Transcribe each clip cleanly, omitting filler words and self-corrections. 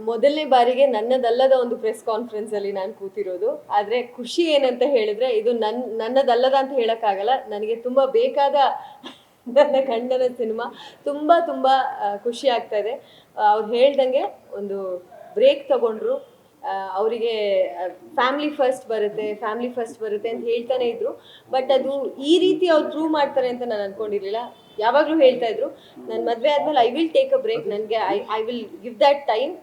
ಮೊದಲನೇ ಬಾರಿಗೆ ನನ್ನದಲ್ಲದ ಒಂದು ಪ್ರೆಸ್ ಕಾನ್ಫರೆನ್ಸ್ ಅಲ್ಲಿ ನಾನು ಕೂತಿರೋದು. ಆದ್ರೆ ಖುಷಿ ಏನಂತ ಹೇಳಿದ್ರೆ ಇದು ನನ್ನದಲ್ಲದ ಅಂತ ಹೇಳಕ್ಕಾಗಲ್ಲ, ನನಗೆ ತುಂಬಾ ಬೇಕಾದ ನನ್ನ ಗಂಡನ ಸಿನಿಮಾ. ತುಂಬಾ ತುಂಬಾ ಖುಷಿ ಆಗ್ತಾ ಇದೆ. ಅವ್ರು ಹೇಳ್ದಂಗೆ ಒಂದು ಬ್ರೇಕ್ ತಗೊಂಡ್ರು. ಅವರಿಗೆ ಫ್ಯಾಮಿಲಿ ಫಸ್ಟ್ ಬರುತ್ತೆ ಅಂತ ಹೇಳ್ತಾನೆ ಇದ್ರು. ಬಟ್ ಅದು ಈ ರೀತಿ ಅವ್ರು ಪ್ರೂವ್ ಮಾಡ್ತಾರೆ ಅಂತ ನಾನು ಅನ್ಕೊಂಡಿರ್ಲಿಲ್ಲ. ಯಾವಾಗಲೂ ಹೇಳ್ತಾ ಇದ್ರು, ನನ್ನ ಮದುವೆ ಆದ್ಮೇಲೆ I will take a break, ನನಗೆ I will give that time.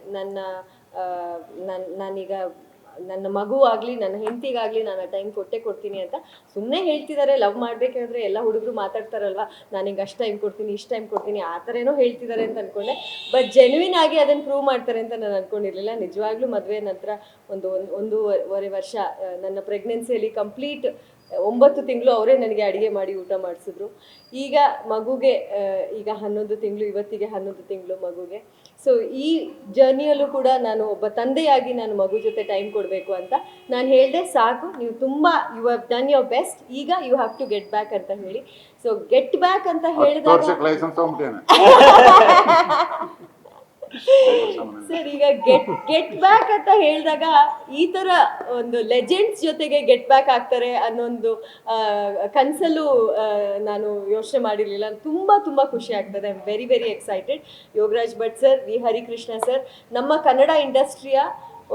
ನಾನೀಗ ನನ್ನ ಮಗು ಆಗಲಿ ನನ್ನ ಹೆಂಡತಿಗಾಗಲಿ ನಾನು ಟೈಮ್ ಕೊಡ್ತೀನಿ ಅಂತ. ಸುಮ್ಮನೆ ಹೇಳ್ತಿದ್ದಾರೆ, ಲವ್ ಮಾಡಬೇಕಾದ್ರೆ ಎಲ್ಲ ಹುಡುಗರು ಮಾತಾಡ್ತಾರಲ್ವ, ನಾನು ಹಿಂಗೆ ಅಷ್ಟು ಟೈಮ್ ಕೊಡ್ತೀನಿ ಇಷ್ಟು ಟೈಮ್ ಕೊಡ್ತೀನಿ ಆ ಥರ ಏನೋ ಹೇಳ್ತಿದ್ದಾರೆ ಅಂತ ಅಂದ್ಕೊಂಡೆ. ಬಟ್ ಜೆನ್ವಿನ್ ಆಗಿ ಅದನ್ನು ಪ್ರೂವ್ ಮಾಡ್ತಾರೆ ಅಂತ ನಾನು ಅಂದ್ಕೊಂಡಿರಲಿಲ್ಲ. ನಿಜವಾಗ್ಲೂ ಮದುವೆ ನಂತರ ಒಂದೂವರೆ ವರ್ಷ ನನ್ನ ಪ್ರೆಗ್ನೆನ್ಸಿಯಲ್ಲಿ ಕಂಪ್ಲೀಟ್ 9 ತಿಂಗಳು ಅವರೇ ನನಗೆ ಅಡುಗೆ ಮಾಡಿ ಊಟ ಮಾಡಿಸಿದ್ರು. ಈಗ ಮಗುಗೆ ಈಗ 11 ತಿಂಗಳು, ಇವತ್ತಿಗೆ 11 ತಿಂಗಳು ಮಗುಗೆ. ಸೊ ಈ ಜರ್ನಿಯಲ್ಲೂ ಕೂಡ ನಾನು ಒಬ್ಬ ತಂದೆಯಾಗಿ ನಾನು ಮಗು ಜೊತೆ ಟೈಮ್ ಕೊಡಬೇಕು ಅಂತ ನಾನು ಹೇಳಿದೆ. ಸಾಕು, ನೀವು ತುಂಬ you have done your best, ಈಗ you have to get back ಅಂತ ಹೇಳಿ. ಸೊ ಗೆಟ್ ಬ್ಯಾಕ್ ಅಂತ ಹೇಳಿದಾಗ ಸರ್, ಈಗ ಗೆಟ್ ಬ್ಯಾಕ್ ಅಂತ ಹೇಳಿದಾಗ ಈ ತರ ಒಂದು ಲೆಜೆಂಡ್ಸ್ ಜೊತೆಗೆ ಗೆಟ್ ಬ್ಯಾಕ್ ಆಗ್ತಾರೆ ಅನ್ನೊಂದು ಕನ್ಸಲ್ಲೂ ನಾನು ಯೋಚನೆ ಮಾಡಿರ್ಲಿಲ್ಲ. ತುಂಬಾ ತುಂಬಾ ಖುಷಿ ಆಗ್ತದೆ. I am very very excited. Yogaraj Bhat sir, V Harikrishna sir, ನಮ್ಮ ಕನ್ನಡ ಇಂಡಸ್ಟ್ರಿಯ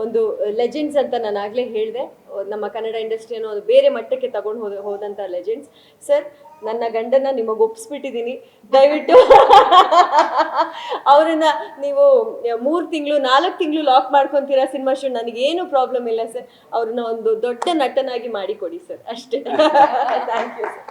ಒಂದು ಲೆಜೆಂಡ್ಸ್ ಅಂತ ನಾನು ಆಗಲೇ ಹೇಳಿದೆ. ನಮ್ಮ ಕನ್ನಡ ಇಂಡಸ್ಟ್ರಿಯನ್ನು ಅದು ಬೇರೆ ಮಟ್ಟಕ್ಕೆ ತಗೊಂಡು ಹೋದಂಥ ಲೆಜೆಂಡ್ಸ್ ಸರ್. ನನ್ನ ಗಂಡನ ನಿಮಗೆ ಒಪ್ಪಿಸ್ಬಿಟ್ಟಿದ್ದೀನಿ, ದಯವಿಟ್ಟು ಅವರನ್ನ ನೀವು 3 ತಿಂಗಳು 4 ತಿಂಗಳು ಲಾಕ್ ಮಾಡ್ಕೊತೀರಾ ಸಿನಿಮಾ ಶೂಟ್, ನನಗೇನು ಪ್ರಾಬ್ಲಮ್ ಇಲ್ಲ ಸರ್. ಅವ್ರನ್ನ ಒಂದು ದೊಡ್ಡ ನಟನಾಗಿ ಮಾಡಿಕೊಡಿ ಸರ್, ಅಷ್ಟೇ. Thank you sir.